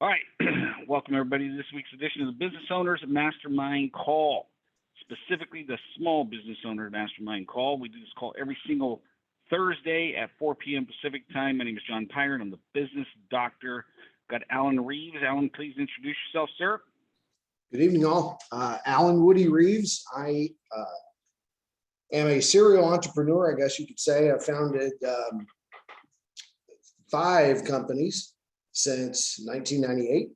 All right, welcome everybody to this week's edition of the Business Owners Mastermind Call, specifically the Small Business Owner Mastermind Call. We do this call every single Thursday at 4 p.m. Pacific time. My name is John Pirate. I'm the business doctor. Got Alan Reeves. Alan, please introduce yourself, sir. Good evening, all. Alan Woody Reeves. I am a serial entrepreneur, I guess you could say. I've founded 5 companies since 1998.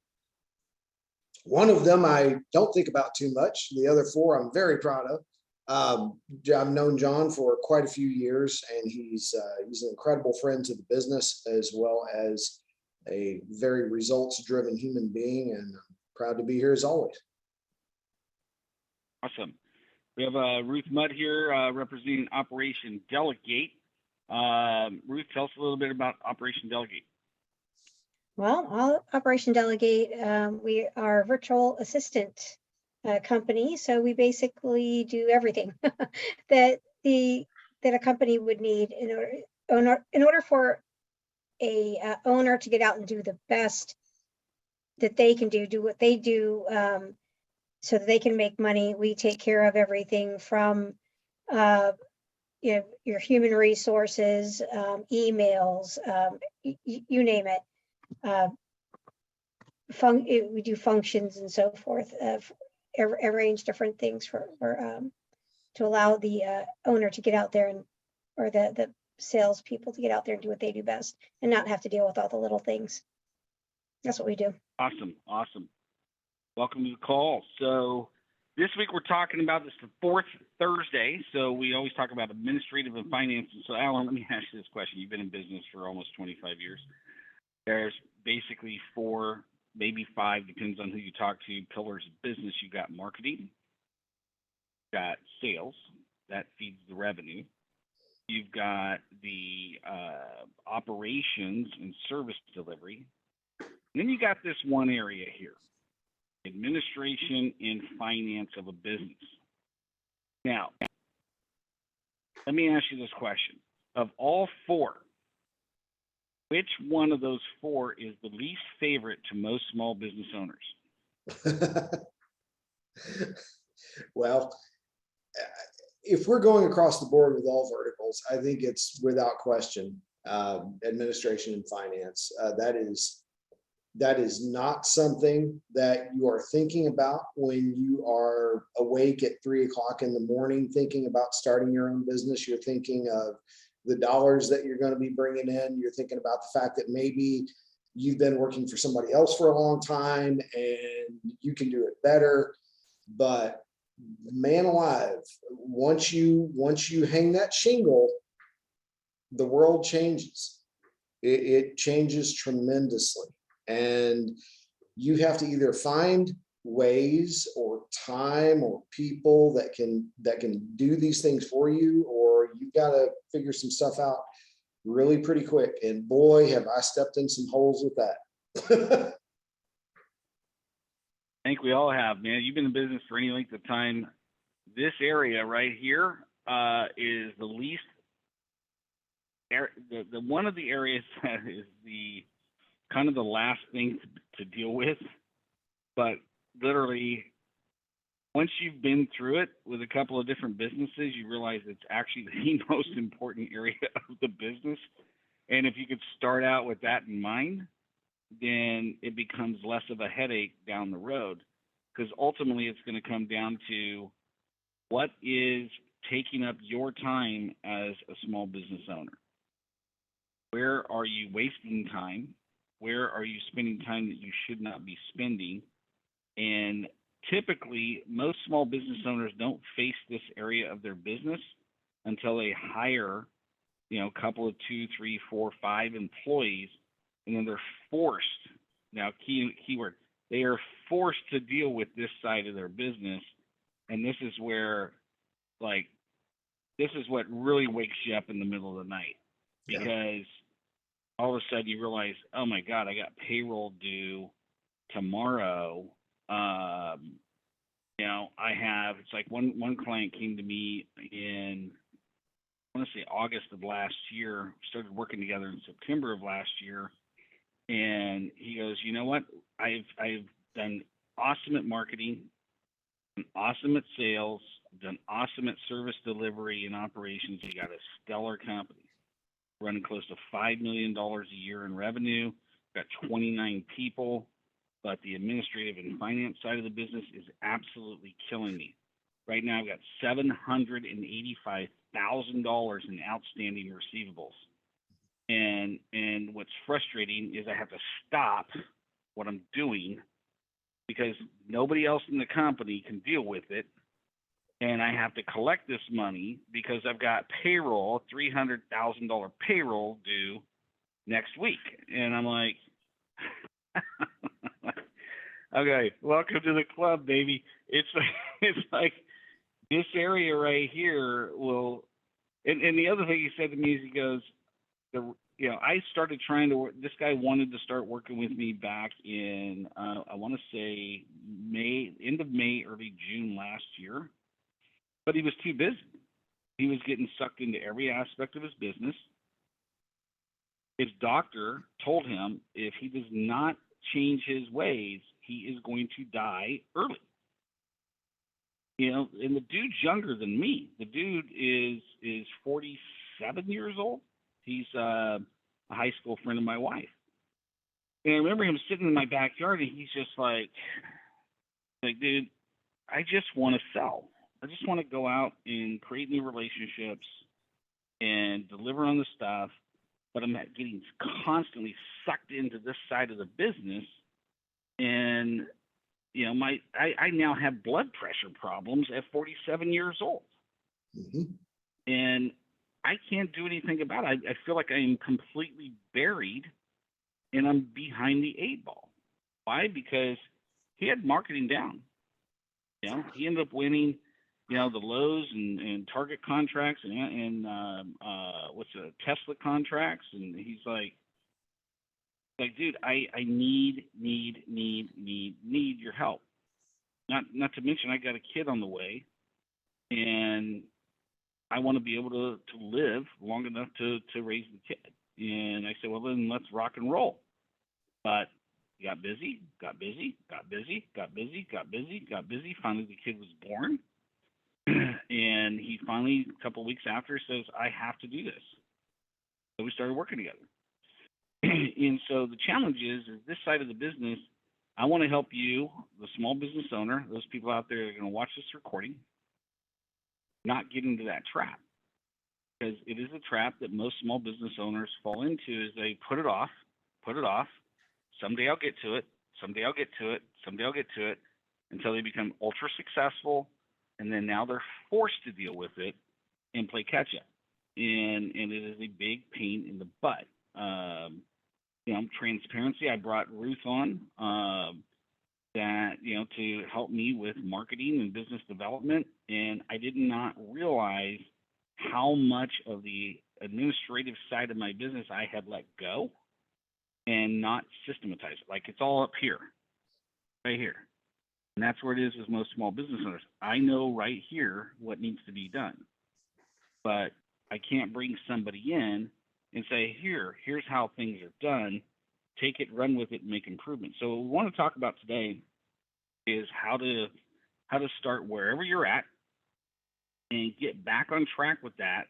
One of them I don't think about too much. The other 4 I'm very proud of. I've known John for quite a few years, and he's an incredible friend to the business, as well as a very results-driven human being, and I'm proud to be here as always. Awesome. We have Ruth Mudd here representing Operation Delegate. Ruth, tell us a little bit about Operation Delegate. Well, Operation Delegate, we are a virtual assistant company, so we basically do everything that a company would need in order for a owner to get out and do the best that they can do what they do, so that they can make money. We take care of everything from your human resources, emails, you name it. We do functions and so forth, arrange different things for to allow the owner to get out there or the salespeople to get out there and do what they do best and not have to deal with all the little things. That's what we do. Awesome. Welcome to the call. So this week we're talking about this the 4th Thursday. So we always talk about administrative and finance. So Alan, let me ask you this question. You've been in business for almost 25 years. There's basically 4, maybe 5, depends on who you talk to, pillars of business. You've got marketing, you've got sales, that feeds the revenue. You've got the operations and service delivery. And then you got this one area here, administration and finance of a business. Now, let me ask you this question. Of all 4, which one of those 4 is the least favorite to most small business owners? Well, if we're going across the board with all verticals, I think it's without question administration and finance. That is not something that you are thinking about when you are awake at 3 o'clock in the morning thinking about starting your own business. You're thinking of the dollars that you're going to be bringing in. You're thinking about the fact that maybe you've been working for somebody else for a long time and you can do it better. But man alive, once you hang that shingle, the world changes. It changes tremendously. And you have to either find ways or time or people that can do these things for you, or you've got to figure some stuff out really pretty quick. And boy, have I stepped in some holes with that. I think we all have, man. You've been in business for any length of time. This area right here is the least, the one of the areas that is the kind of the last thing to deal with. But literally, once you've been through it with a couple of different businesses, you realize it's actually the most important area of the business. And if you could start out with that in mind, then it becomes less of a headache down the road, because ultimately it's going to come down to what is taking up your time as a small business owner. Where are you wasting time? Where are you spending time that you should not be spending? And typically, most small business owners don't face this area of their business until they hire, a couple of 2, 3, 4, 5 employees, and then they're forced. Now, keyword, they are forced to deal with this side of their business, and this is where, this is what really wakes you up in the middle of the night, because all of a sudden you realize, oh my God, I got payroll due tomorrow. It's like one client came to me in, I want to say August of last year, started working together in September of last year. And he goes, you know what? I've done awesome at marketing, been awesome at sales, done awesome at service delivery and operations. You got a stellar company, running close to $5 million a year in revenue, got 29 people, but the administrative and finance side of the business is absolutely killing me. Right now, I've got $785,000 in outstanding receivables. And what's frustrating is I have to stop what I'm doing because nobody else in the company can deal with it. And I have to collect this money because I've got payroll, $300,000 payroll due next week. And I'm like, okay, welcome to the club, baby. It's like this area right here will, and the other thing he said to me is he goes, I started trying to work, this guy wanted to start working with me back in, I want to say end of May, early June last year, but he was too busy. He was getting sucked into every aspect of his business. His doctor told him if he does not change his ways, he is going to die early. And the dude's younger than me. The dude is 47 years old. He's a high school friend of my wife. And I remember him sitting in my backyard, and he's just like, dude, I just want to sell. I just want to go out and create new relationships and deliver on the stuff, but I'm getting constantly sucked into this side of the business. And, I now have blood pressure problems at 47 years old. Mm-hmm. And I can't do anything about it. I feel like I'm completely buried and I'm behind the 8 ball. Why? Because he had marketing down. He ended up winning, the Lowe's and Target contracts and Tesla contracts. And he's like, dude, I need your help. Not to mention I got a kid on the way, and I want to be able to live long enough to raise the kid. And I said, well, then let's rock and roll. But got busy. Finally, the kid was born. And he finally, a couple of weeks after, says, I have to do this. So we started working together. And so the challenge is this side of the business, I want to help you, the small business owner, those people out there that are going to watch this recording, not get into that trap. Because it is a trap that most small business owners fall into is they put it off. Someday I'll get to it, until they become ultra successful. And then now they're forced to deal with it and play catch up. And it is a big pain in the butt. Transparency. I brought Ruth on to help me with marketing and business development, and I did not realize how much of the administrative side of my business I had let go and not systematized. Like it's all up here, right here, and that's where it is with most small business owners. I know right here what needs to be done, but I can't bring somebody in and say, here's how things are done. Take it, run with it, and make improvements. So what we want to talk about today is how to start wherever you're at and get back on track with that,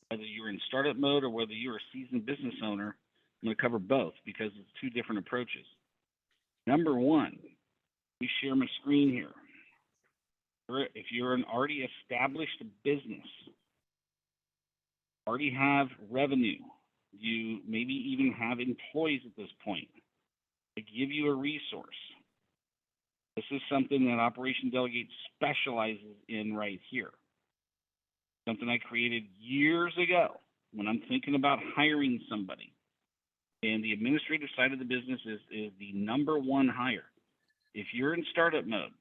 whether you're in startup mode or whether you're a seasoned business owner. I'm going to cover both because it's two different approaches. Number one, we share my screen here. If you're an already established business, already have revenue, you maybe even have employees at this point, to give you a resource. This is something that Operation Delegate specializes in right here. Something I created years ago when I'm thinking about hiring somebody. And the administrative side of the business is the number one hire. If you're in startup mode,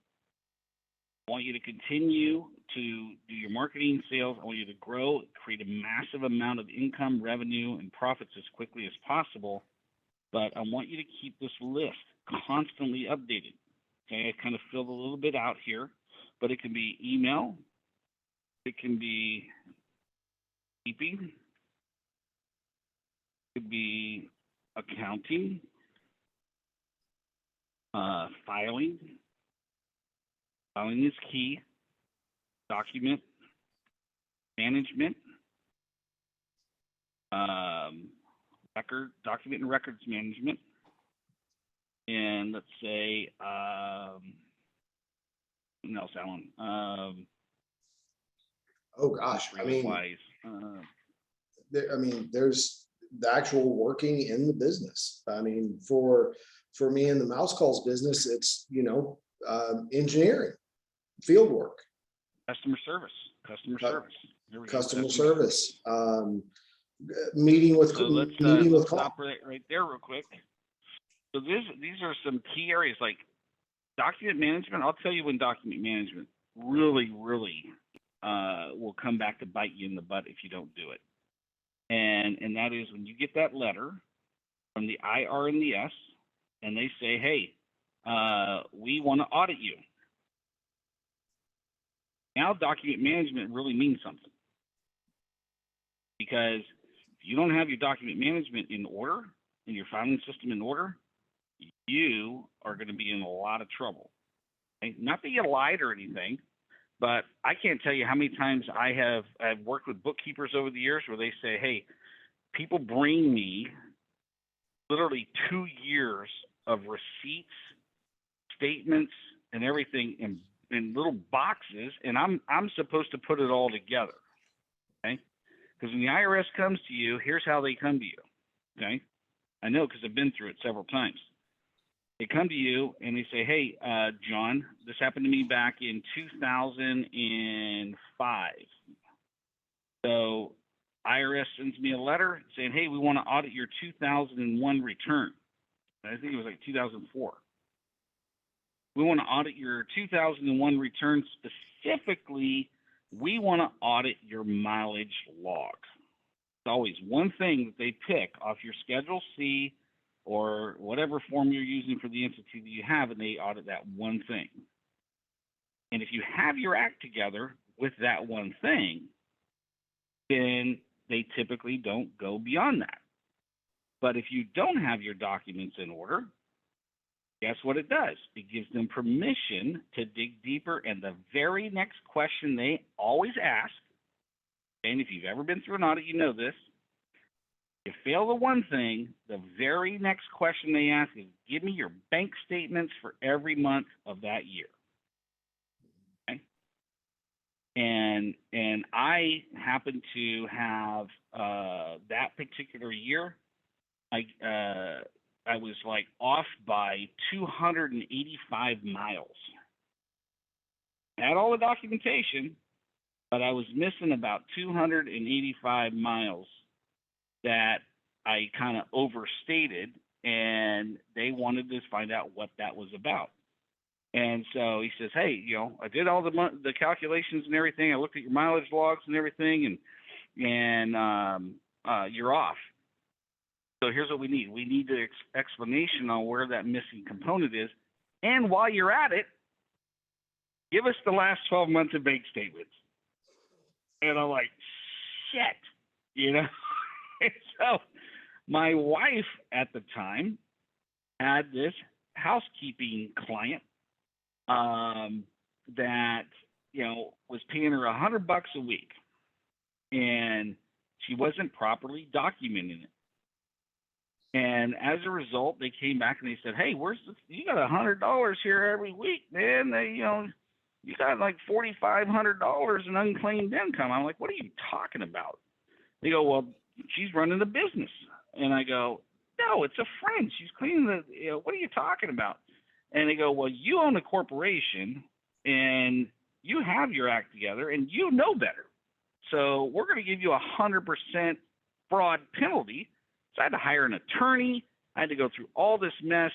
I want you to continue to do your marketing, sales. I want you to grow, create a massive amount of income, revenue, and profits as quickly as possible. But I want you to keep this list constantly updated. Okay, I kind of filled a little bit out here, but it can be email, it can be keeping, it could be accounting, Filing. Filing is key. Document management. Document and records management. And let's say, what else, Alan? Oh gosh, I mean, wise. there's the actual working in the business. I mean, for me in the mouse calls business, it's, engineering, field work, Customer service. Here we go. customer service, meeting with, So let's stop right there real quick. So these are some key areas like document management. I'll tell you when document management really will come back to bite you in the butt if you don't do it. And that is when you get that letter from the IR and the S, and they say, hey, we want to audit you. Now document management really means something. Because if you don't have your document management in order and your filing system in order, you are going to be in a lot of trouble. Okay? Not that you lied or anything, but I can't tell you how many times I've worked with bookkeepers over the years where they say, hey, people bring me literally 2 years of receipts, statements, and everything in little boxes, and I'm supposed to put it all together. Okay? Because when the IRS comes to you, here's how they come to you. Okay? I know because I've been through it several times. They come to you and they say, hey, John, this happened to me back in 2005. So IRS sends me a letter saying, hey, we want to audit your 2001 return. I think it was like 2004. We want to audit your 2001 return. Specifically, we want to audit your mileage log. It's always one thing that they pick off your Schedule C or whatever form you're using for the entity that you have, and they audit that one thing. And if you have your act together with that one thing, then they typically don't go beyond that. But if you don't have your documents in order, guess what it does? It gives them permission to dig deeper, and the very next question they always ask, and if you've ever been through an audit, you know this, you fail the one thing, the very next question they ask is, give me your bank statements for every month of that year. Okay? And I happen to have that particular year, I was like off by 285 miles. I had all the documentation, but I was missing about 285 miles that I kind of overstated, and they wanted to find out what that was about. And so he says, hey, I did all the calculations and everything. I looked at your mileage logs and everything, and you're off. So here's what we need. We need the explanation on where that missing component is. And while you're at it, give us the last 12 months of bank statements. And I'm like, shit, And so my wife at the time had this housekeeping client that, was paying her $100 a week. And she wasn't properly documenting it. And as a result, they came back and they said, hey, you got $100 here every week, man. You got like $4,500 in unclaimed income. I'm like, what are you talking about? They go, well, she's running a business. And I go, no, it's a friend. She's cleaning what are you talking about? And they go, well, you own a corporation and you have your act together and you know better. So we're going to give you 100% fraud penalty. So I had to hire an attorney. I had to go through all this mess.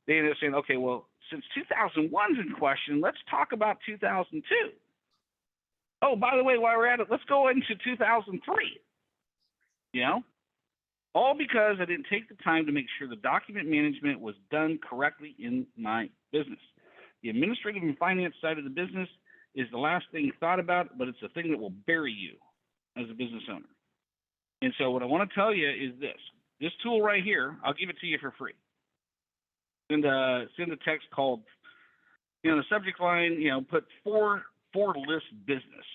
They ended up saying, okay, well, since 2001's in question, let's talk about 2002. Oh, by the way, while we're at it, let's go into 2003. All because I didn't take the time to make sure the document management was done correctly in my business. The administrative and finance side of the business is the last thing thought about, but it's the thing that will bury you as a business owner. And so what I want to tell you is this tool right here, I'll give it to you for free. send a text called, the subject line, put for list business.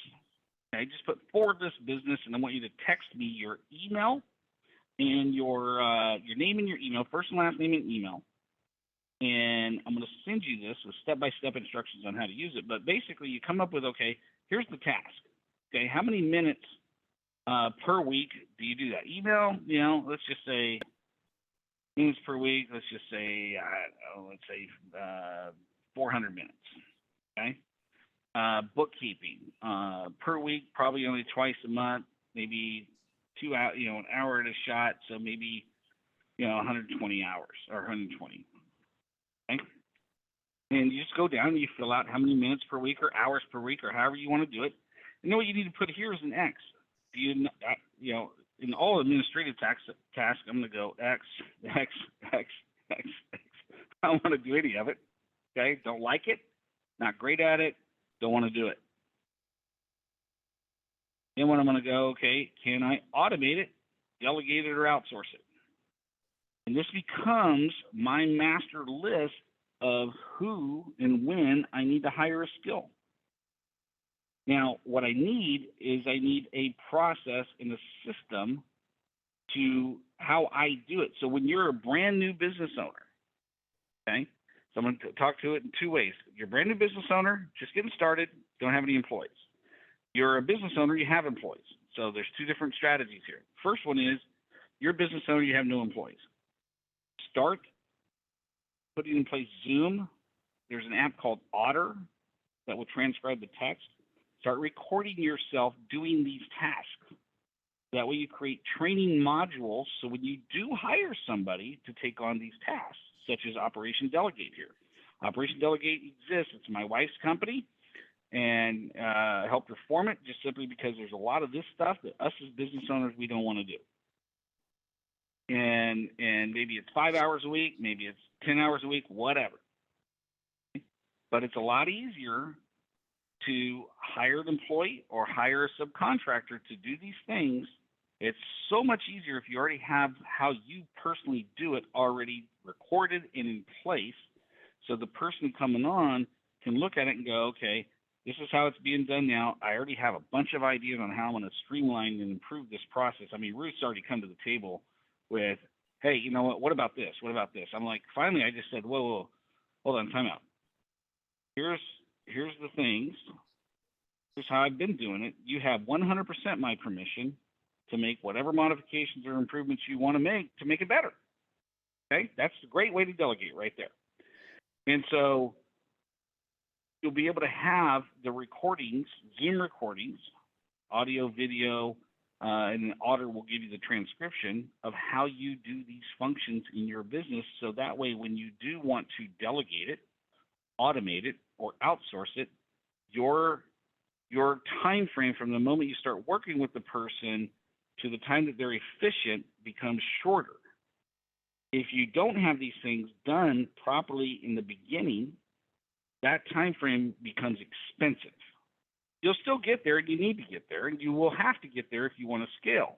Okay, just put for list business, and I want you to text me your email and your name and your email, first and last name and email. And I'm going to send you this with step-by-step instructions on how to use it. But basically, you come up with, okay, here's the task. Okay, how many minutes per week do you do that? Email, let's just say minutes per week. Let's just say, 400 minutes. Okay. Bookkeeping per week, probably only twice a month, maybe 2 hours, an hour at a shot. So maybe 120 hours or 120. Okay. And you just go down and you fill out how many minutes per week or hours per week or however you want to do it. And then what you need to put here is an X. Do you, in all administrative tasks, I'm going to go X, X, X, X, X. I don't want to do any of it. Okay. Don't like it. Not great at it. Don't want to do it. Then when I'm going to go, okay, can I automate it, delegate it, or outsource it? And this becomes my master list of who and when I need to hire a skill. Now, what I need is a process and a system to how I do it. So when you're a brand new business owner, okay, so I'm going to talk to it in two ways. You're a brand new business owner, just getting started, don't have any employees. You're a business owner, you have employees. So there's two different strategies here. First one is you're a business owner, you have no employees. Start putting in place Zoom. There's an app called Otter that will transcribe the text. Start recording yourself doing these tasks. That way you create training modules so when you do hire somebody to take on these tasks, such as Operation Delegate here. Operation Delegate exists. It's my wife's company, and I helped her form it just simply because there's a lot of this stuff that us as business owners, we don't want to do. And maybe it's 5 hours a week, maybe it's 10 hours a week, whatever. But it's a lot easier to hire an employee or hire a subcontractor to do these things. It's so much easier if you already have how you personally do it already recorded and in place. So the person coming on can look at it and go, okay, this is how it's being done now. I already have a bunch of ideas on how I'm going to streamline and improve this process. I mean, Ruth's already come to the table with, hey, you know what about this? What about this? I'm like, finally, I just said, whoa, hold on, time out. Here's the things. Here's how I've been doing it. You have 100% my permission to make whatever modifications or improvements you want to make it better. Okay? That's a great way to delegate right there. And so you'll be able to have the recordings, Zoom recordings, audio, video, and Otter will give you the transcription of how you do these functions in your business. So that way, when you do want to delegate it, automate it, or outsource it, your time frame from the moment you start working with the person to the time that they're efficient becomes shorter. If you don't have these things done properly in the beginning, that time frame becomes expensive. You'll still get there, and you need to get there, and you will have to get there if you want to scale.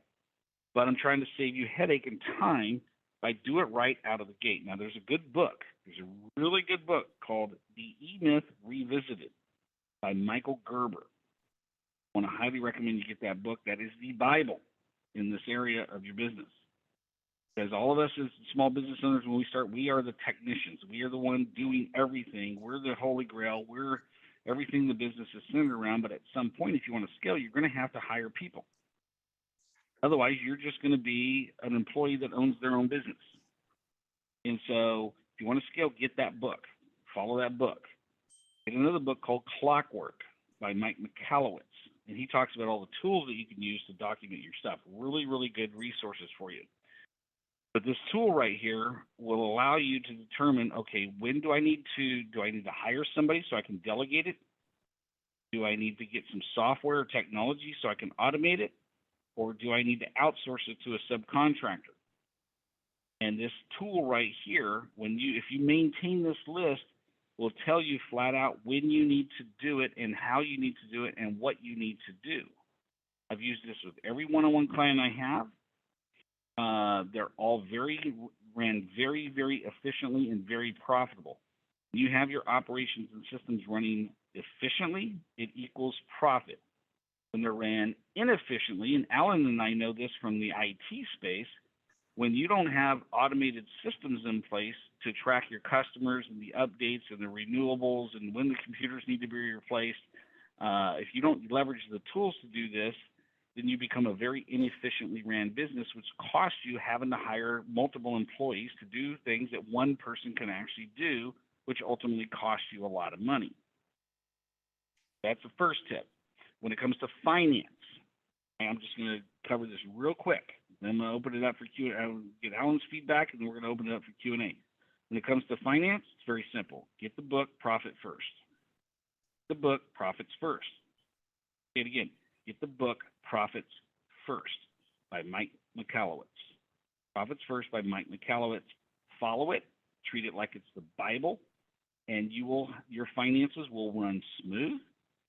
But I'm trying to save you headache and time by do it right out of the gate. Now, there's a good book. There's a really good book called The E-Myth Revisited by Michael Gerber. I want to highly recommend you get that book. That is the Bible in this area of your business. Because all of us as small business owners, when we start, we are the technicians. We are the one doing everything. We're the holy grail. We're everything the business is centered around. But at some point, if you want to scale, you're going to have to hire people. Otherwise, you're just going to be an employee that owns their own business. And so if you want to scale, get that book. Follow that book. Get another book called Clockwork by Mike Michalowicz. And he talks about all the tools that you can use to document your stuff. Really, really good resources for you. But this tool right here will allow you to determine, okay, when do I need to hire somebody so I can delegate it? Do I need to get some software or technology so I can automate it? Or do I need to outsource it to a subcontractor? And this tool right here, if you maintain this list, will tell you flat out when you need to do it and how you need to do it and what you need to do. I've used this with every one-on-one client I have. They're all very ran very, very efficiently and very profitable. When you have your operations and systems running efficiently, it equals profit. When they're ran inefficiently, and Alan and I know this from the IT space, when you don't have automated systems in place to track your customers and the updates and the renewables and when the computers need to be replaced, if you don't leverage the tools to do this, then you become a very inefficiently ran business, which costs you having to hire multiple employees to do things that one person can actually do, which ultimately costs you a lot of money. That's the first tip. When it comes to finance, I'm just going to cover this real quick. Then I'm going to open it up for Q&A. I'll get Alan's feedback, and then we're going to open it up for Q&A. When it comes to finance, it's very simple. Get the book, profit first. The book, profits first. Say it again. Get the book, Profits First by Mike Michalowicz. Profits First by Mike Michalowicz. Follow it. Treat it like it's the Bible, and your finances will run smooth.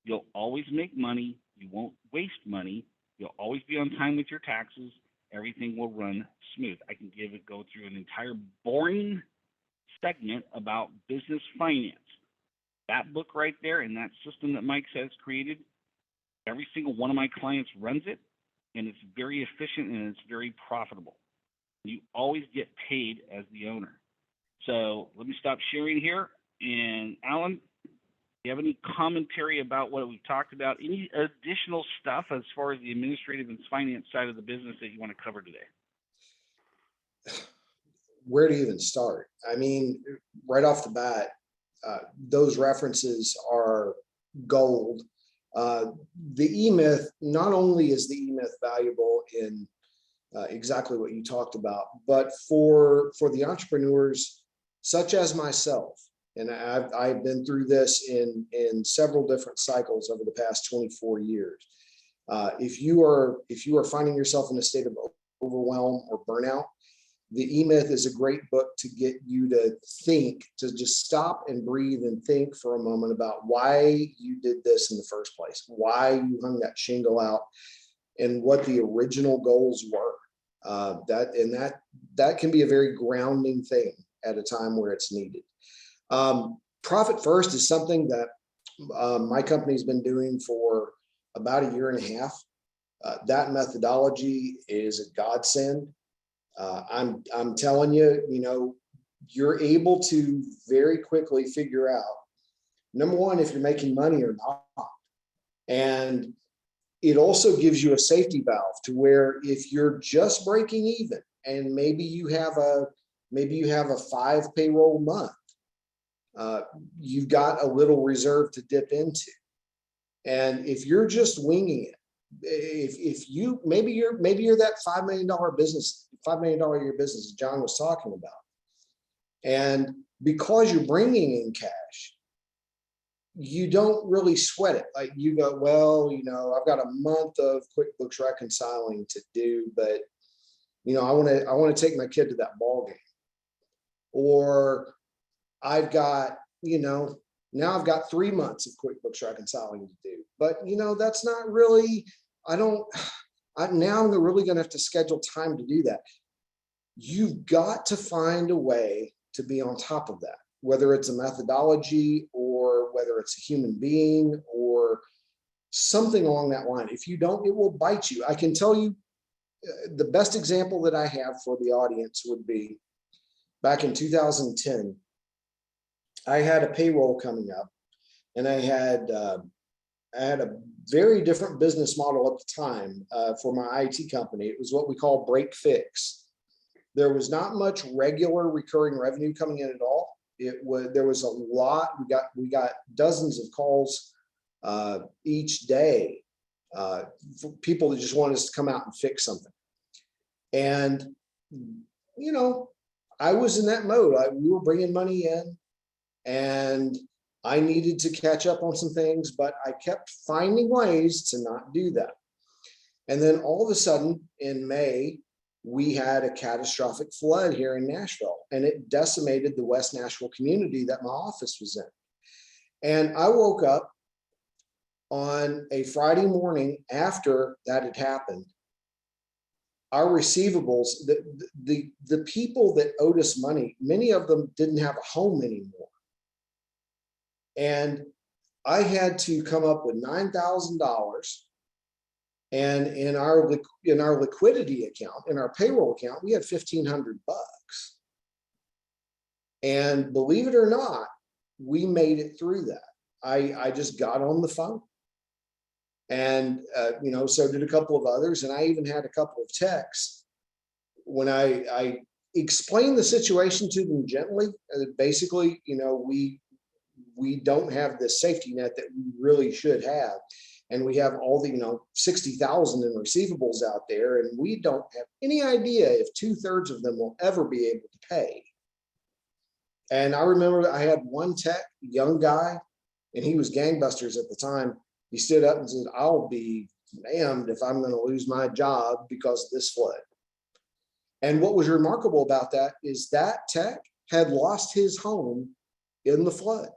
You'll always make money. You won't waste money. You'll always be on time with your taxes. Everything will run smooth. I can go through an entire boring segment about business finance. That book right there and that system that Mike has created, every single one of my clients runs it, and it's very efficient and it's very profitable. You always get paid as the owner. So let me stop sharing here. And Alan, do you have any commentary about what we've talked about? Any additional stuff as far as the administrative and finance side of the business that you want to cover today? Where to even start? I mean, right off the bat, those references are gold. The E-Myth, not only is the E-Myth valuable in exactly what you talked about, but for the entrepreneurs such as myself, and I've been through this in several different cycles over the past 24 years. If you are finding yourself in a state of overwhelm or burnout, the E-Myth is a great book to get you to think, to just stop and breathe and think for a moment about why you did this in the first place, why you hung that shingle out, and what the original goals were. That can be a very grounding thing at a time where it's needed. Profit First is something that my company's been doing for about a year and a half. That methodology is a godsend. I'm telling you, you're able to very quickly figure out, number one, if you're making money or not. And it also gives you a safety valve to where if you're just breaking even and maybe you have a 5 payroll month, you've got a little reserve to dip into. And if you're just winging it, if you maybe you're that $5 million a year business John was talking about, and because you're bringing in cash, you don't really sweat it. Like you go, well, I've got a month of QuickBooks reconciling to do, but I want to take my kid to that ball game, or I've got now I've got 3 months of QuickBooks reconciling to do, but that's not really. Now I'm really going to have to schedule time to do that. You've got to find a way to be on top of that, whether it's a methodology or whether it's a human being or something along that line. If you don't, it will bite you. I can tell you the best example that I have for the audience would be back in 2010. I had a payroll coming up, and I had a very different business model at the time for my IT company. It was what we call break fix. There was not much regular recurring revenue coming in at all. There was a lot. We got dozens of calls each day for people that just wanted us to come out and fix something. And I was in that mode. We were bringing money in, and I needed to catch up on some things, but I kept finding ways to not do that. And then all of a sudden in May, we had a catastrophic flood here in Nashville, and it decimated the West Nashville community that my office was in. And I woke up on a Friday morning after that had happened, our receivables, the people that owed us money, many of them didn't have a home anymore. And I had to come up with $9,000. And in our liquidity account, in our payroll account, we had $1,500. And believe it or not, we made it through that. I just got on the phone. And, so did a couple of others. And I even had a couple of texts when I explained the situation to them gently. Basically, we don't have the safety net that we really should have. And we have all the, 60,000 in receivables out there. And we don't have any idea if 2/3 of them will ever be able to pay. And I remember I had one tech, young guy, and he was gangbusters at the time. He stood up and said, "I'll be damned if I'm going to lose my job because of this flood." And what was remarkable about that is that tech had lost his home in the flood.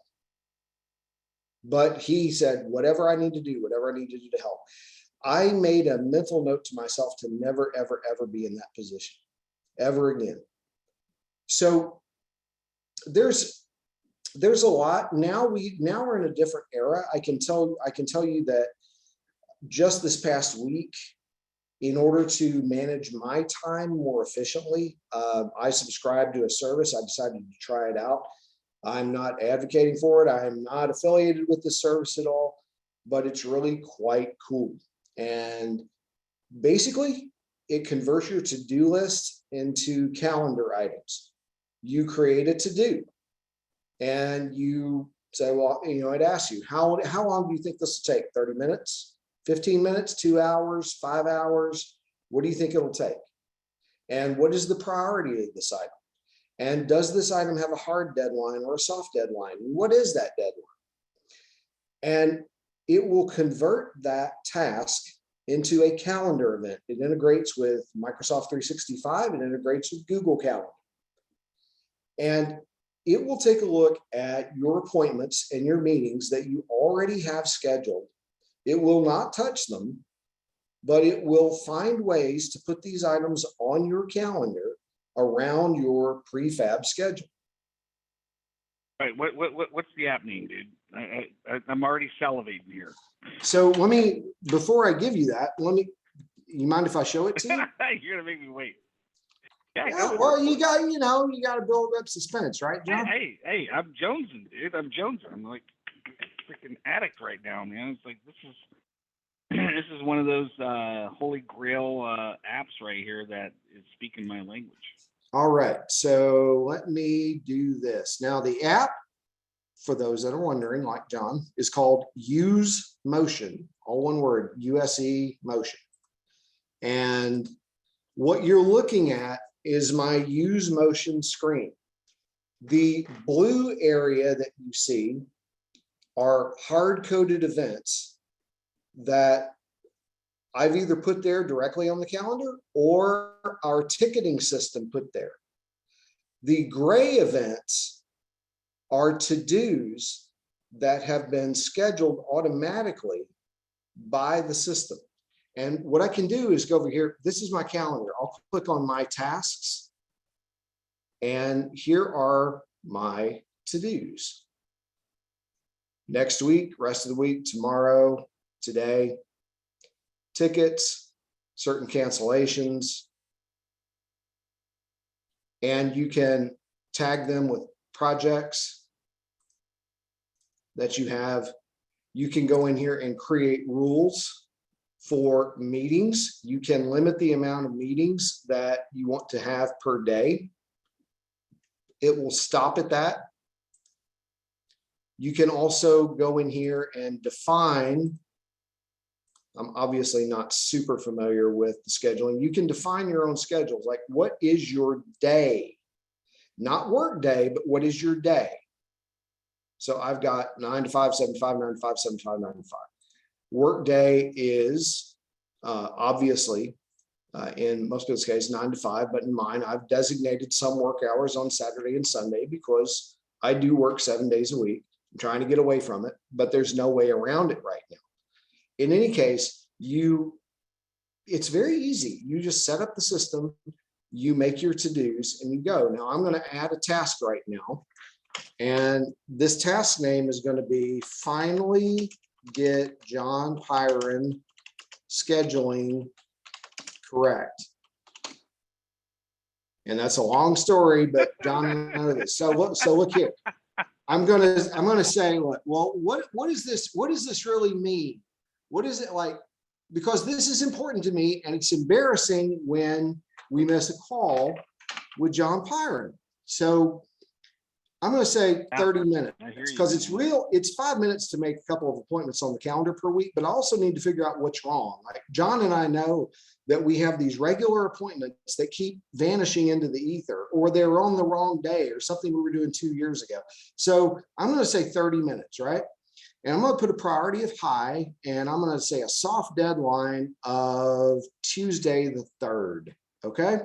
But he said, whatever I need to do, whatever I need to do to help. I made a mental note to myself to never, ever, ever be in that position ever again. So there's a lot. Now we're in a different era. I can tell you that just this past week, in order to manage my time more efficiently, I subscribed to a service. I decided to try it out. I'm not advocating for it. I am not affiliated with this service at all, but it's really quite cool. And basically, it converts your to-do list into calendar items. You create a to-do, and you say, well, it asks you, how long do you think this will take? 30 minutes, 15 minutes, 2 hours, 5 hours? What do you think it'll take? And what is the priority of this item? And does this item have a hard deadline or a soft deadline? What is that deadline? And it will convert that task into a calendar event. It integrates with Microsoft 365. It integrates with Google Calendar. And it will take a look at your appointments and your meetings that you already have scheduled. It will not touch them, but it will find ways to put these items on your calendar around your prefab schedule. All right, what's the app name, dude? I'm already salivating here. So before I give you that, you mind if I show it to you? You're gonna make me wait. Yeah, well, you got to build up suspense, right, John? Hey, I'm jonesing, dude. I'm jonesing. I'm like freaking addict right now, man. It's like this is one of those holy grail apps right here that is speaking my language. All right, so let me do this. Now the app, for those that are wondering, like John, is called Use Motion, all one word, USE Motion. And what you're looking at is my Use Motion screen. The blue area that you see are hard-coded events that I've either put there directly on the calendar or our ticketing system put there. The gray events are to-dos that have been scheduled automatically by the system. And what I can do is go over here. This is my calendar. I'll click on my tasks. And here are my to-dos. Next week, rest of the week, tomorrow, today, tickets, certain cancellations. And you can tag them with projects that you have. You can go in here and create rules for meetings. You can limit the amount of meetings that you want to have per day. It will stop at that. You can also go in here and define. I'm obviously not super familiar with the scheduling. You can define your own schedules. Like, what is your day? Not work day, but what is your day? So I've got 9 to 5, 7 to 5, 9 to 5, 7 to 5, 9 to 5. Work day is obviously, in most people's case, 9 to 5, but in mine, I've designated some work hours on Saturday and Sunday because I do work 7 days a week. I'm trying to get away from it, but there's no way around it right now. In any case, you it's very easy. You just set up the system, you make your to-dos, and you go. Now I'm going to add a task right now. And this task name is going to be finally get John Pyron scheduling correct. And that's a long story, but John and I know this. So look here. I'm gonna say, well, what is this? What does this really mean? What is it like? Because this is important to me, and it's embarrassing when we miss a call with John Pyron. So I'm going to say 30 minutes because it's real. It's 5 minutes to make a couple of appointments on the calendar per week, but I also need to figure out what's wrong. Like John and I know that we have these regular appointments that keep vanishing into the ether, or they're on the wrong day, or something we were doing 2 years ago. So I'm going to say 30 minutes, right? And I'm going to put a priority of high, and I'm going to say a soft deadline of Tuesday the 3rd. Okay.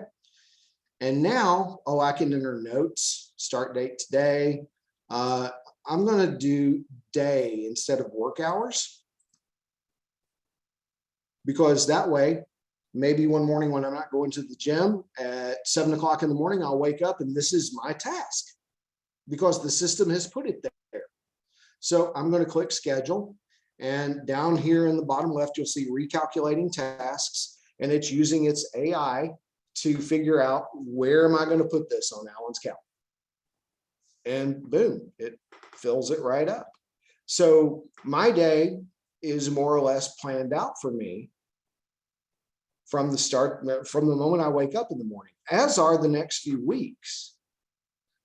And now, I can enter notes, start date today. I'm going to do day instead of work hours, because that way, maybe one morning when I'm not going to the gym at 7 o'clock in the morning, I'll wake up and this is my task because the system has put it there. So I'm going to click schedule, and down here in the bottom left, you'll see recalculating tasks, and it's using its AI to figure out where am I going to put this on Alan's calendar. And boom, it fills it right up. So my day is more or less planned out for me from the moment I wake up in the morning, as are the next few weeks.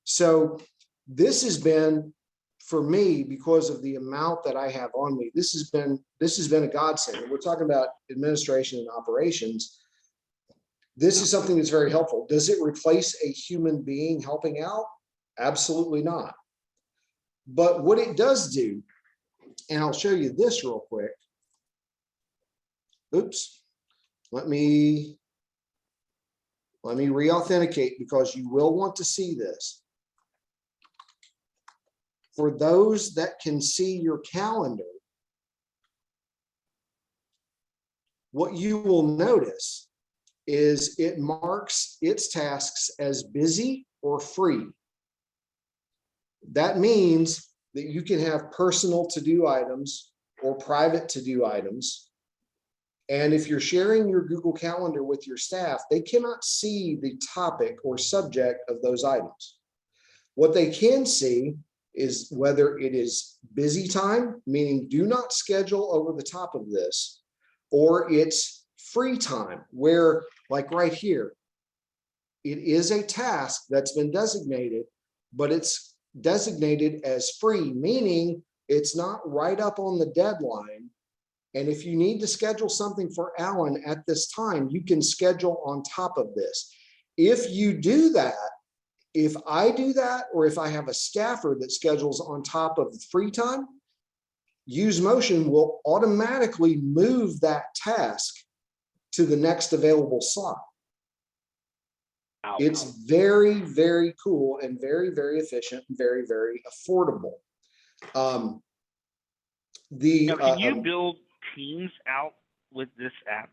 So this has been, for me, because of the amount that I have on me, this has been a godsend. We're talking about administration and operations. This is something that's very helpful. Does it replace a human being helping out? Absolutely not. But what it does do, and I'll show you this real quick. Oops. Let me re-authenticate, because you will want to see this. For those that can see your calendar, what you will notice is it marks its tasks as busy or free. That means that you can have personal to-do items or private to-do items. And if you're sharing your Google Calendar with your staff, they cannot see the topic or subject of those items. What they can see is whether it is busy time, meaning do not schedule over the top of this, or it's free time, where, like right here, it is a task that's been designated, but it's designated as free, meaning it's not right up on the deadline. And if you need to schedule something for Alan at this time, you can schedule on top of this. If you do that, if I do that, or if I have a staffer that schedules on top of free time, Use Motion will automatically move that task to the next available slot. It's very, very cool and very, very efficient and very, very affordable. Now, can you build teams out with this app?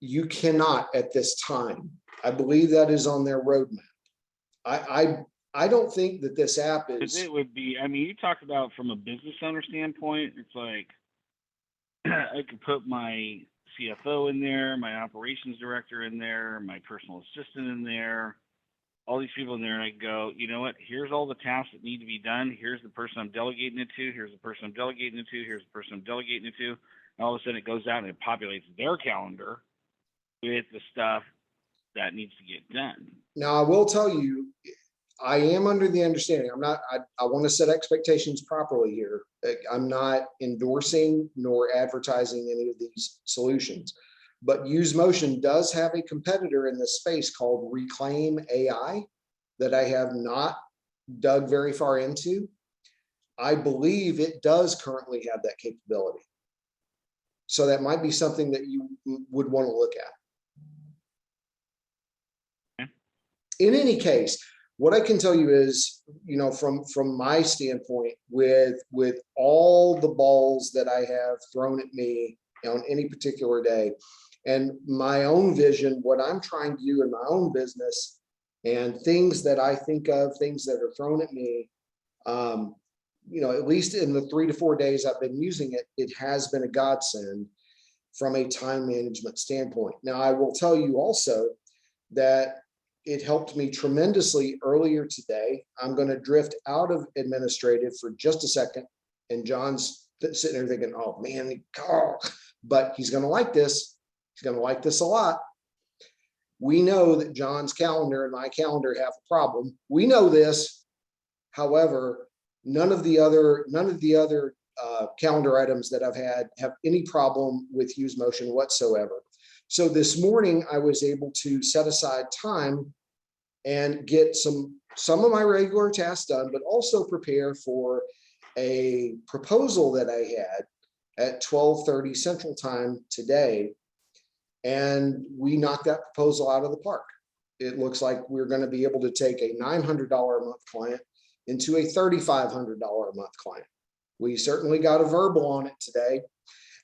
You cannot at this time. I believe that is on their roadmap. I don't think that this app is. It would be. I mean, you talk about from a business owner standpoint. It's like I could put my CFO in there, my operations director in there, my personal assistant in there, all these people in there, and I go, you know what? Here's all the tasks that need to be done. Here's the person I'm delegating it to. Here's the person I'm delegating it to. Here's the person I'm delegating it to. And all of a sudden, it goes out and it populates their calendar with the stuff that needs to get done. Now, I will tell you, I am under the understanding, I want to set expectations properly here. I'm not endorsing nor advertising any of these solutions, but Use Motion does have a competitor in this space called Reclaim AI that I have not dug very far into. I believe it does currently have that capability. So that might be something that you would want to look at. In any case, what I can tell you is, you know, from my standpoint, with all the balls that I have thrown at me on any particular day. And my own vision, what I'm trying to do in my own business, and things that I think of, things that are thrown at me, at least in the 3 to 4 days I've been using it, it has been a godsend from a time management standpoint. Now, I will tell you also that it helped me tremendously earlier today. I'm going to drift out of administrative for just a second. And John's sitting there thinking, oh man, but he's going to like this. He's going to like this a lot. We know that John's calendar and my calendar have a problem. We know this. However, none of the other calendar items that I've had have any problem with use motion whatsoever. So this morning I was able to set aside time and get some of my regular tasks done, but also prepare for a proposal that I had at 12:30 Central Time today. And we knocked that proposal out of the park. It looks like we're going to be able to take a $900 a month client into a $3,500 a month client. We certainly got a verbal on it today.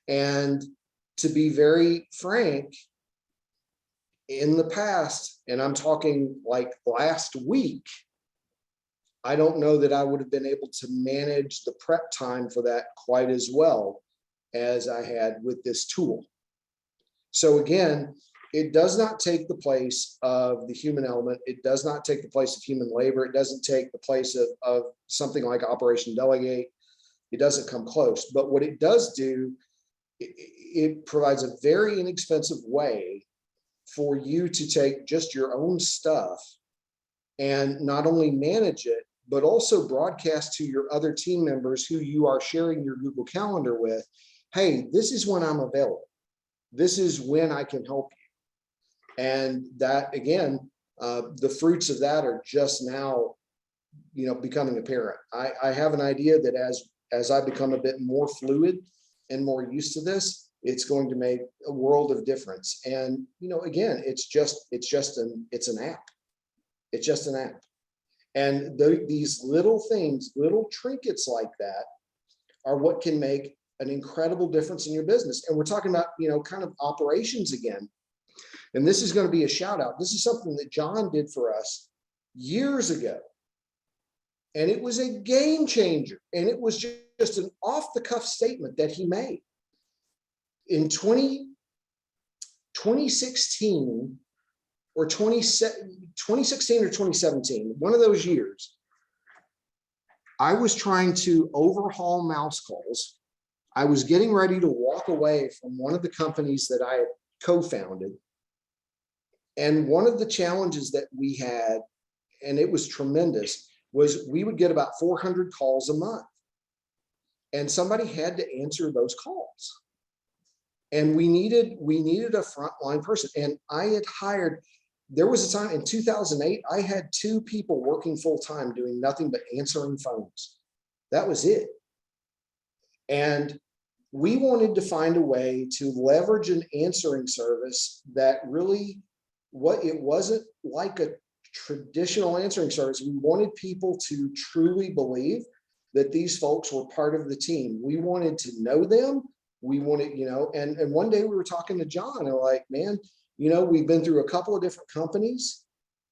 And to be very frank, in the past, and I'm talking like last week, I don't know that I would have been able to manage the prep time for that quite as well as I had with this tool. So again, it does not take the place of the human element. It does not take the place of human labor. It doesn't take the place of something like Operation Delegate. It doesn't come close. But what it does do, it provides a very inexpensive way for you to take just your own stuff and not only manage it, but also broadcast to your other team members who you are sharing your Google Calendar with, hey, this is when I'm available. This is when I can help you. And that, again, the fruits of that are just now, becoming apparent. I have an idea that as I become a bit more fluid and more used to this, it's going to make a world of difference. And, again, it's an app. It's just an app. And these little things, little trinkets like that are what can make an incredible difference in your business. And we're talking about, kind of operations again. And this is going to be a shout out. This is something that John did for us years ago. And it was a game changer. And it was just an off the cuff statement that he made. In 2016 or 2016 or 2017, one of those years, I was trying to overhaul mouse calls. I was getting ready to walk away from one of the companies that I had co-founded. And one of the challenges that we had, and it was tremendous, was we would get about 400 calls a month. And somebody had to answer those calls. And we needed a frontline person. And I had hired, there was a time in 2008, I had 2 people working full time doing nothing but answering phones. That was it. And we wanted to find a way to leverage an answering service that really, it wasn't like a traditional answering service. We wanted people to truly believe that these folks were part of the team. We wanted to know them. We wanted, and one day we were talking to John and like, man, we've been through a couple of different companies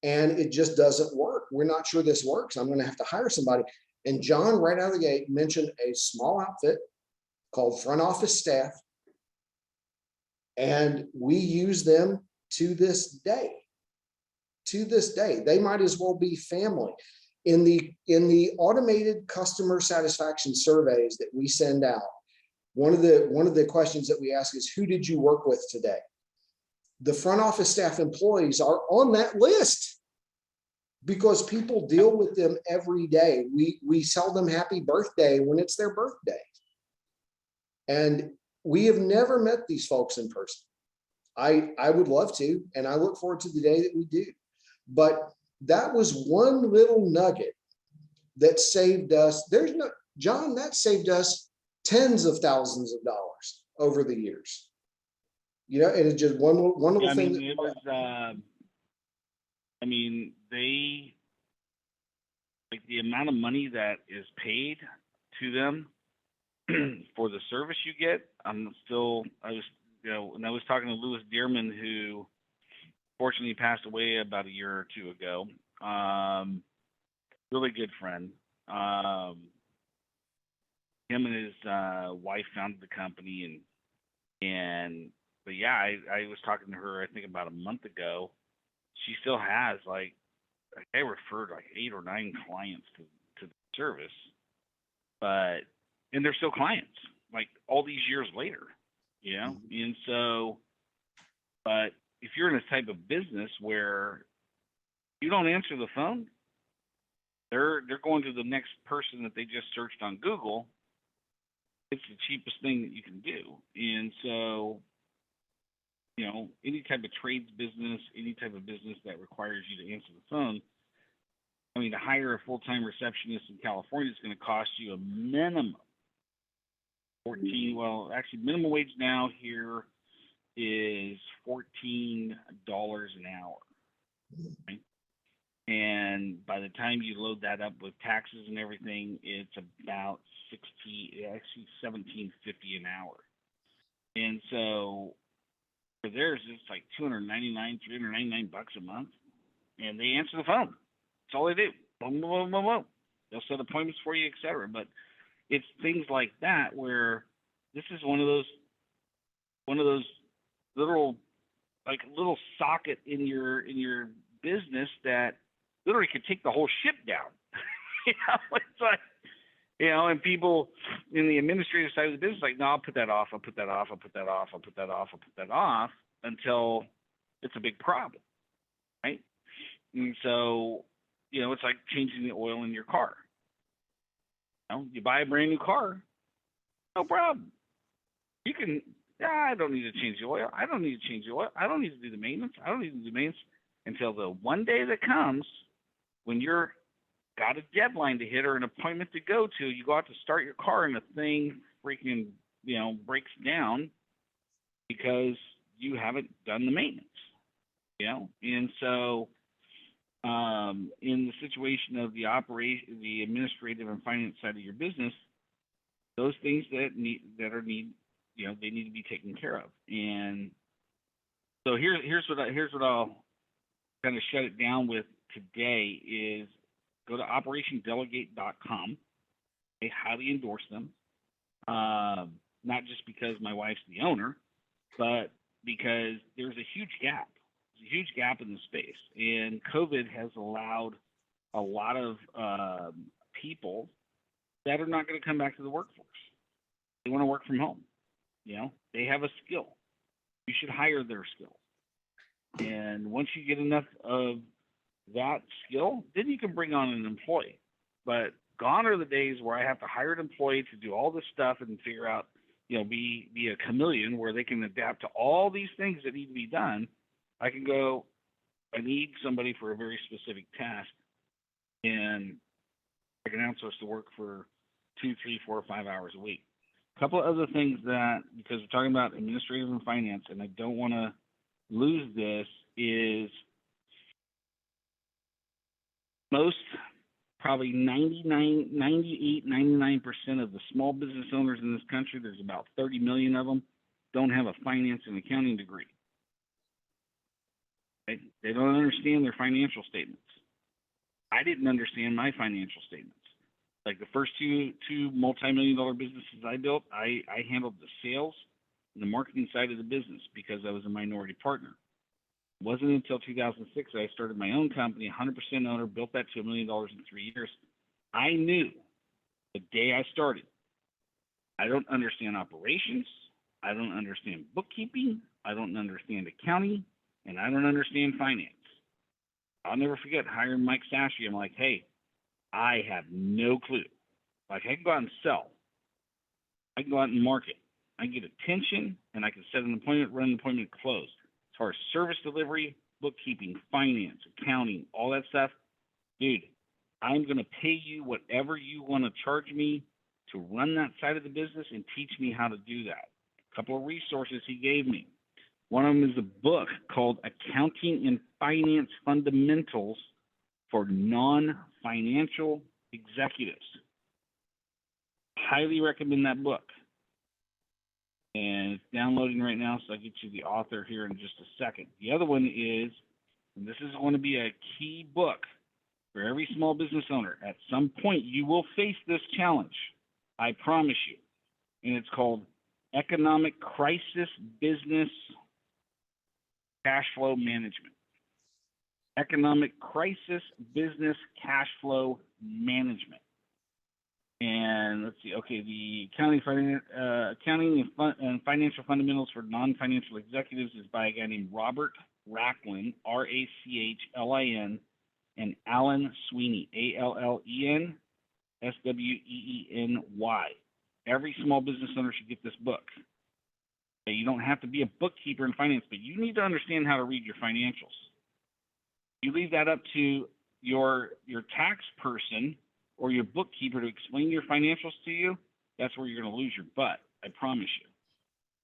and it just doesn't work. We're not sure this works. I'm going to have to hire somebody. And John, right out of the gate, mentioned a small outfit called Front Office Staff. And we use them to this day. To this day, they might as well be family. In the automated customer satisfaction surveys that we send out, one of the questions that we ask is, who did you work with today? The front office staff employees are on that list because people deal with them every day. We tell them happy birthday when it's their birthday. And we have never met these folks in person. I would love to, and I look forward to the day that we do. But that was one little nugget that saved us. John, that saved us tens of thousands of dollars over the years. And it's just one little thing. It was, they, like the amount of money that is paid to them for the service you get, I was, when I was talking to Louis Dearman, who fortunately passed away about a year or two ago, really good friend. Him and his wife founded the company, but yeah, I was talking to her, I think about a month ago. She still has like I referred like 8 or 9 clients to the service, and they're still clients like all these years later, And so, but if you're in a type of business where you don't answer the phone, they're going to the next person that they just searched on Google. It's the cheapest thing that you can do. And so, any type of trades business, any type of business that requires you to answer the phone, I mean, to hire a full-time receptionist in California is going to cost you a minimum 14. Well, actually, minimum wage now here is $14 an hour. Right? And by the time you load that up with taxes and everything, it's about $17.50 an hour. And so for theirs, it's like $399 a month, and they answer the phone. That's all they do. Boom, boom, boom, boom. They'll set appointments for you, etc. But it's things like that where this is one of those little socket in your business that literally could take the whole ship down. It's like, and people in the administrative side of the business, like, no, I'll put that off until it's a big problem, right? And so, it's like changing the oil in your car. You buy a brand new car, no problem. You can, I don't need to change the oil. I don't need to change the oil. I don't need to do the maintenance. I don't need to do the maintenance until the one day that comes when you're got a deadline to hit or an appointment to go to. You go out to start your car and the thing freaking, breaks down because you haven't done the maintenance, And so, in the situation of the administrative and finance side of your business, those things they need to be taken care of. And so here's what I'll kind of shut it down with today is go to operationdelegate.com. I highly endorse them. Not just because my wife's the owner, but because there's a huge gap. There's a huge gap in the space. And COVID has allowed a lot of people that are not going to come back to the workforce. They want to work from home. They have a skill. You should hire their skill. And once you get enough of that skill, then you can bring on an employee. But gone are the days where I have to hire an employee to do all this stuff and figure out, be a chameleon where they can adapt to all these things that need to be done. I can go, I need somebody for a very specific task, and I can outsource to work for 2, 3, 4, 5 hours a week. A couple of other things that, because we're talking about administrative and finance, and I don't want to lose this, is most, probably 98, 99% of the small business owners in this country, there's about 30 million of them, don't have a finance and accounting degree. They don't understand their financial statements. I didn't understand my financial statements. Like the first two multi-million-dollar businesses I built, I handled the sales and the marketing side of the business because I was a minority partner. It wasn't until 2006 that I started my own company, 100% owner, built that to $1 million in 3 years. I knew the day I started, I don't understand operations, I don't understand bookkeeping, I don't understand accounting, and I don't understand finance. I'll never forget hiring Mike Sashie. I'm like, hey, I have no clue. Like, I can go out and sell. I can go out and market. I can get attention, and I can set an appointment, run an appointment, close. As far as service delivery, bookkeeping, finance, accounting, all that stuff, dude, I'm going to pay you whatever you want to charge me to run that side of the business and teach me how to do that. A couple of resources he gave me. One of them is a book called Accounting and Finance Fundamentals for Non-Financial Executives. highly recommend that book. And it's downloading right now, so I'll get you the author here in just a second. The other one is, and this is going to be a key book for every small business owner. At some point, you will face this challenge. I promise you. And it's called Economic Crisis Business Cash Flow Management. Economic Crisis Business Cash Flow Management. And let's see, okay, the Accounting and Financial Fundamentals for Non-Financial Executives is by a guy named Robert Racklin, Rachlin, and Alan Sweeney, Allen Sweeny. Every small business owner should get this book. Okay, you don't have to be a bookkeeper in finance, but you need to understand how to read your financials. You leave that up to your tax person or your bookkeeper to explain your financials to you, that's where you're going to lose your butt, I promise you.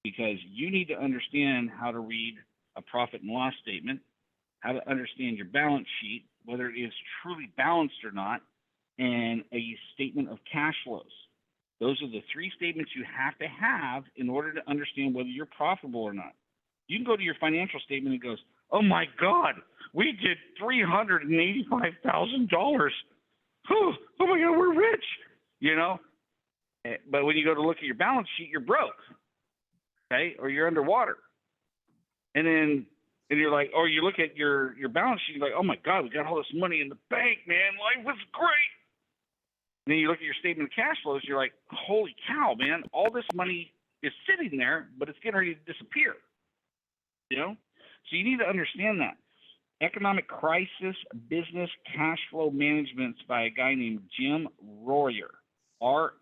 Because you need to understand how to read a profit and loss statement, how to understand your balance sheet, whether it is truly balanced or not, and a statement of cash flows. Those are the three statements you have to have in order to understand whether you're profitable or not. You can go to your financial statement and it goes, oh my God, we did $385,000. Oh my God, we're rich, you know? But when you go to look at your balance sheet, you're broke, okay? Or you're underwater. And you're like, or you look at your balance sheet, you're like, oh my God, we got all this money in the bank, man. Life was great. And then you look at your statement of cash flows, you're like, holy cow, man, all this money is sitting there, but it's getting ready to disappear, you know? So you need to understand that. Economic Crisis Business Cash Flow Management by a guy named Jim Royer, Rohr,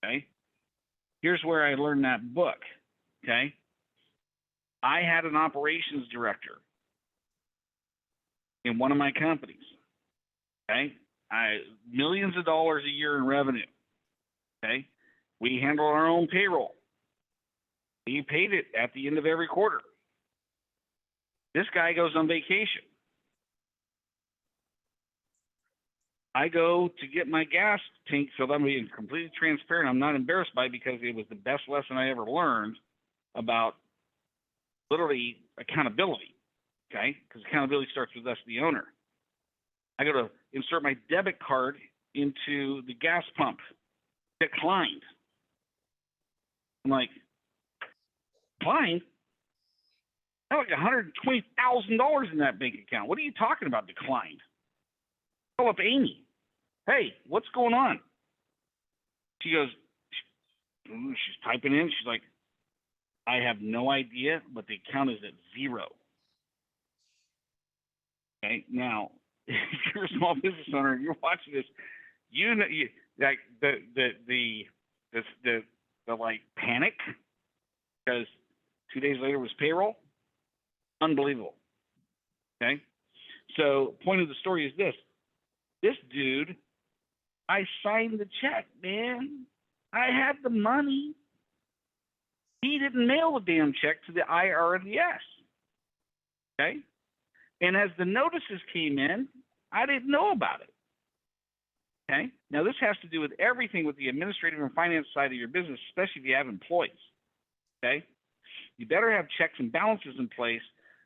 okay? Here's where I learned that book, okay? I had an operations director in one of my companies, okay? Millions of dollars a year in revenue, okay? We handle our own payroll. He paid it at the end of every quarter. This guy goes on vacation. I go to get my gas tank filled. I'm being completely transparent. I'm not embarrassed by it because it was the best lesson I ever learned about literally accountability, okay? Because accountability starts with us, the owner. I go to insert my debit card into the gas pump. Declined. I'm like, declined? I have like $120,000 in that bank account. What are you talking about, declined? Call up Amy. Hey, what's going on? She goes, she's typing in. She's like, I have no idea, but the account is at zero. Okay, now, if you're a small business owner and you're watching this, you know, like the like panic because 2 days later was payroll. Unbelievable. Okay, so point of the story is this: this dude, I signed the check, man. I had the money. He didn't mail the damn check to the IRS. Okay, and as the notices came in, I didn't know about it. Okay, now this has to do with everything with the administrative and finance side of your business, especially if you have employees. Okay, you better have checks and balances in place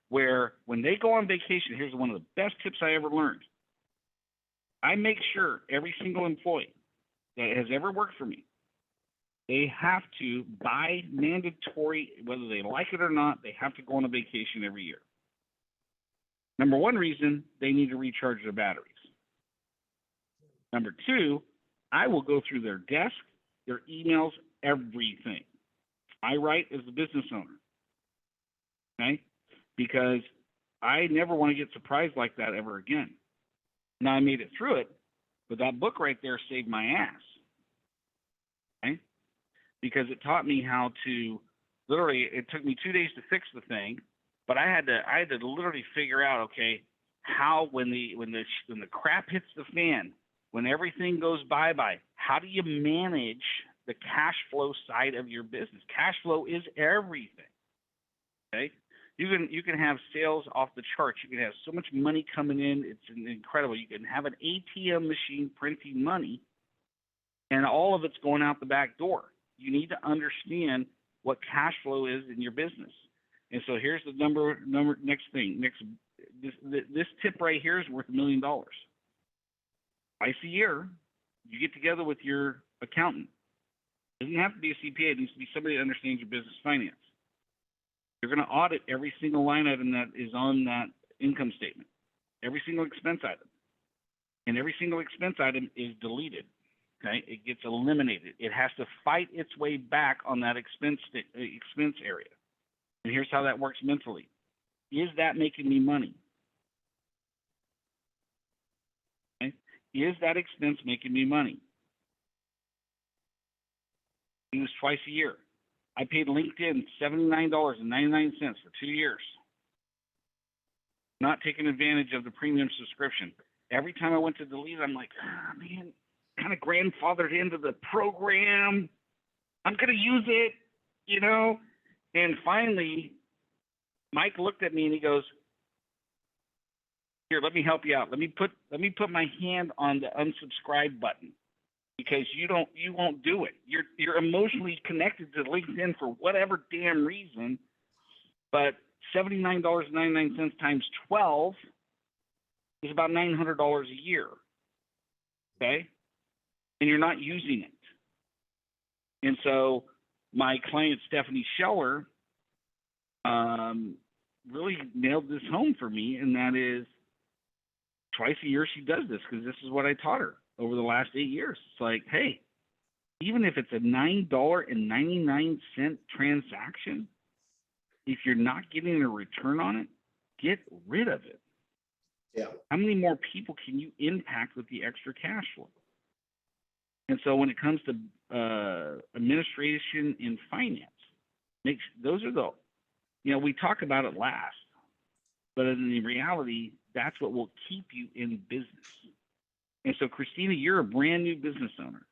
where when they go on vacation, here's one of the best tips I ever learned. I make sure every single employee that has ever worked for me, they have to, by mandatory, whether they like it or not, they have to go on a vacation every year. Number one reason, they need to recharge their batteries. Number two, I will go through their desk, their emails, everything. I write as the business owner, okay? Because I never want to get surprised like that ever again. Now, I made it through it, but that book right there saved my ass, okay? Because it taught me how to, literally, it took me 2 days to fix the thing, but I had to literally figure out, okay, how when the crap hits the fan, when everything goes bye-bye, how do you manage the cash flow side of your business? Cash flow is everything, okay? You can have sales off the charts. You can have so much money coming in. It's incredible. You can have an ATM machine printing money, and all of it's going out the back door. You need to understand what cash flow is in your business. And so here's the next thing. This tip right here is worth $1 million. Twice a year, you get together with your accountant. It doesn't have to be a CPA. It needs to be somebody that understands your business finance. You're going to audit every single line item that is on that income statement, every single expense item. And every single expense item is deleted. Okay, it gets eliminated. It has to fight its way back on that expense area. And here's how that works mentally. Is that making me money? Okay. Is that expense making me money? Use twice a year. I paid LinkedIn $79.99 for 2 years. Not taking advantage of the premium subscription. Every time I went to delete, I'm like, oh, man, kind of grandfathered into the program. I'm going to use it, you know? And finally, Mike looked at me and he goes, here, let me help you out. Let me put my hand on the unsubscribe button, because you won't do it. You're emotionally connected to LinkedIn for whatever damn reason, but $79.99 times 12 is about $900 a year. Okay? And you're not using it. And so my client, Stephanie Scheller, really nailed this home for me, and that is twice a year she does this, because this is what I taught her over the last 8 years. It's like, hey, even if it's a $9.99 transaction, if you're not getting a return on it, get rid of it. Yeah. How many more people can you impact with the extra cash flow? And so when it comes to administration and finance, those are the, we talk about it last, but in reality, that's what will keep you in business. And so, Christina, you're a brand new business owner,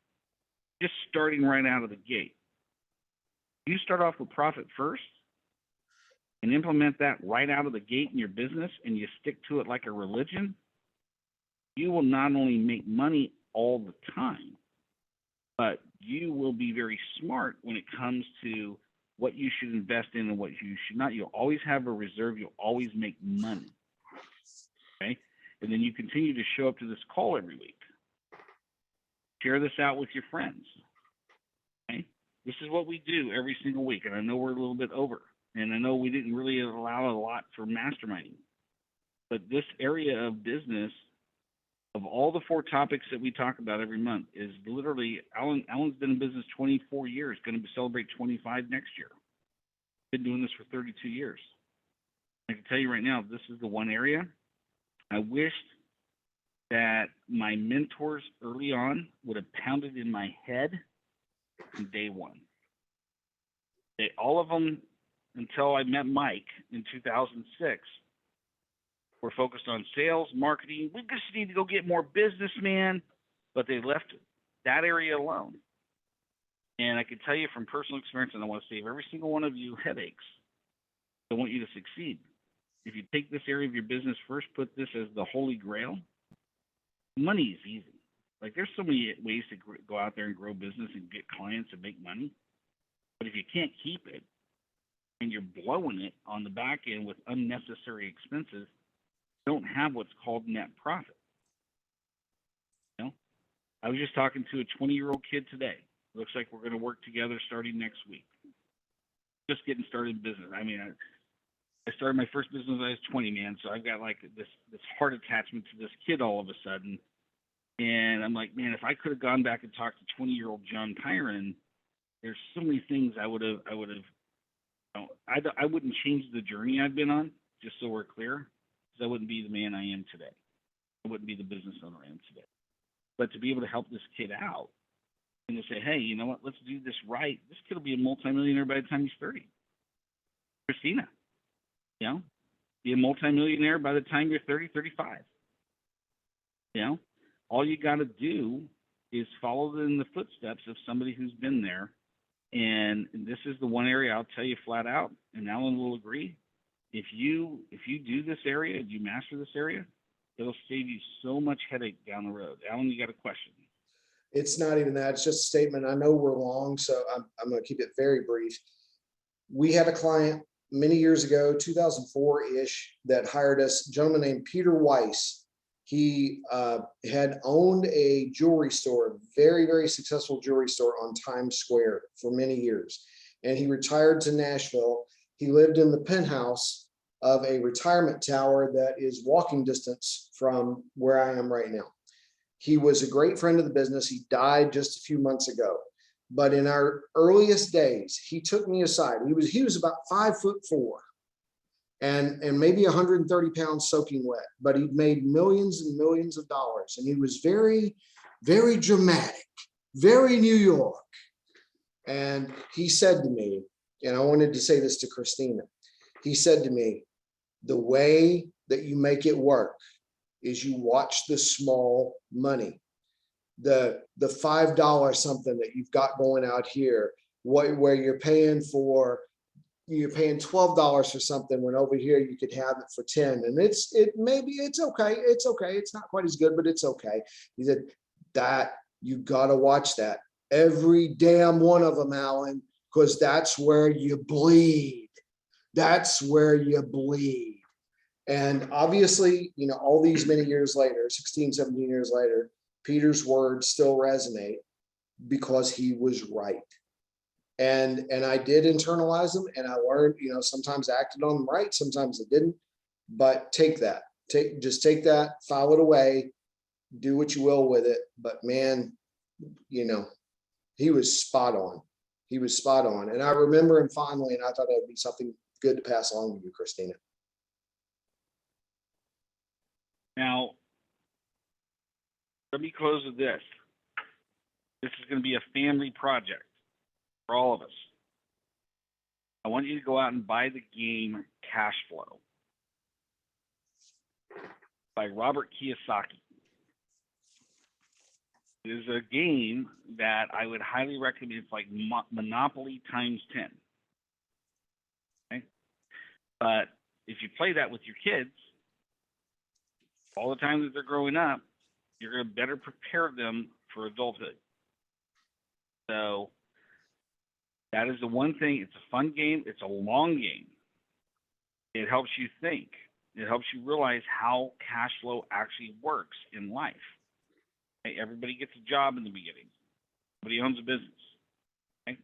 just starting right out of the gate. You start off with profit first and implement that right out of the gate in your business, and you stick to it like a religion, you will not only make money all the time, but you will be very smart when it comes to what you should invest in and what you should not. You'll always have a reserve. You'll always make money. Okay? And then you continue to show up to this call every week. Share this out with your friends. Okay? This is what we do every single week. And I know we're a little bit over. And I know we didn't really allow a lot for masterminding. But this area of business, of all the 4 topics that we talk about every month, is literally, Alan's been in business 24 years, going to celebrate 25 next year. Been doing this for 32 years. I can tell you right now, this is the one area I wished that my mentors early on would have pounded in my head from day one. All of them, until I met Mike in 2006, were focused on sales, marketing. We just need to go get more business, man. But they left that area alone. And I can tell you from personal experience, and I want to save every single one of you headaches. I want you to succeed. If you take this area of your business first, put this as the holy grail, money is easy. Like, there's so many ways to go out there and grow business and get clients and make money. But if you can't keep it and you're blowing it on the back end with unnecessary expenses, you don't have what's called net profit. I was just talking to a 20-year-old kid today. Looks like we're going to work together starting next week. Just getting started in business. I mean, I started my first business when I was 20, man. So I've got like this heart attachment to this kid all of a sudden. And I'm like, man, if I could have gone back and talked to 20-year-old John Tyron, there's so many things I would have. I wouldn't change the journey I've been on, just so we're clear, because I wouldn't be the man I am today. I wouldn't be the business owner I am today. But to be able to help this kid out and to say, hey, you know what, let's do this right. This kid will be a multimillionaire by the time he's 30. Christina, be a multimillionaire by the time you're 30, 35. All you got to do is follow in the footsteps of somebody who's been there. And this is the one area I'll tell you flat out, and Alan will agree, if you do this area, if you master this area, it'll save you so much headache down the road. Alan, you got a question? It's not even that. It's just a statement. I know we're long, so I'm going to keep it very brief. We had a client many years ago, 2004-ish, that hired us, a gentleman named Peter Weiss. He had owned a jewelry store, a very, very successful jewelry store on Times Square for many years. And he retired to Nashville. He lived in the penthouse of a retirement tower that is walking distance from where I am right now. He was a great friend of the business. He died just a few months ago. But in our earliest days, he took me aside. He was about 5'4" and maybe 130 pounds soaking wet, but he'd made millions and millions of dollars. And he was very, very dramatic, very New York. And he said to me, and I wanted to say this to Christina, he said to me, the way that you make it work is you watch the small money, the $5 something that you've got going out here, where you're paying $12 for something when over here you could have it for 10. And it's okay. It's okay. It's not quite as good, but it's okay. He said that you got to watch that. Every damn one of them, Alan, because that's where you bleed. That's where you bleed. And obviously, you know, all these many years later, 16, 17 years later, Peter's words still resonate because he was right. And I did internalize them, and I learned, you know, sometimes I acted on them right, sometimes I didn't. But take that, just take that, file it away, do what you will with it. But man, you know, he was spot on. He was spot on. And I remember him fondly, and I thought that would be something good to pass along to you, Christina. Now, let me close with this. This is going to be a family project for all of us. I want you to go out and buy the game Cash Flow by Robert Kiyosaki. It is a game that I would highly recommend. It's like Monopoly times 10. Okay? But if you play that with your kids, all the time that they're growing up, you're going to better prepare them for adulthood. So that is the one thing. It's a fun game. It's a long game. It helps you think. It helps you realize how cash flow actually works in life. Okay? Everybody gets a job in the beginning. Everybody owns a business. Okay?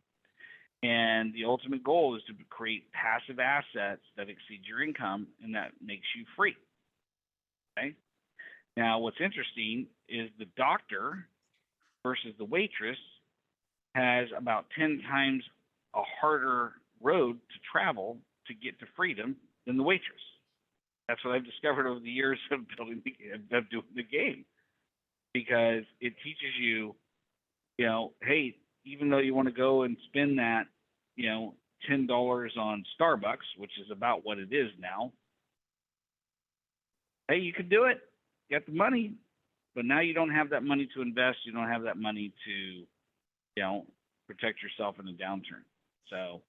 And the ultimate goal is to create passive assets that exceed your income, and that makes you free. Okay? Now, what's interesting is the doctor versus the waitress has about 10 times a harder road to travel to get to freedom than the waitress. That's what I've discovered over the years of doing the game, because it teaches you, you know, hey, even though you want to go and spend that, you know, $10 on Starbucks, which is about what it is now, hey, you can do it. You got the money, but now you don't have that money to invest. You don't have that money to, you know, protect yourself in a downturn. So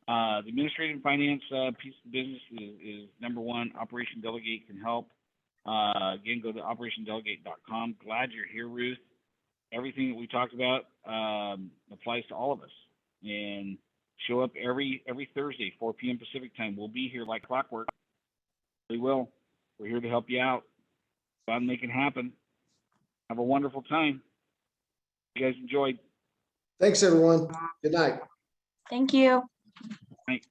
the administrative and finance piece of the business is number one. Operation Delegate can help. Again, go to operationdelegate.com. Glad you're here, Ruth. Everything that we talked about applies to all of us. And show up every Thursday, 4 p.m. Pacific time. We'll be here like clockwork. We will. We're here to help you out. Go out and make it happen. Have a wonderful time. You guys enjoyed. Thanks, everyone. Good night. Thank you. Thanks.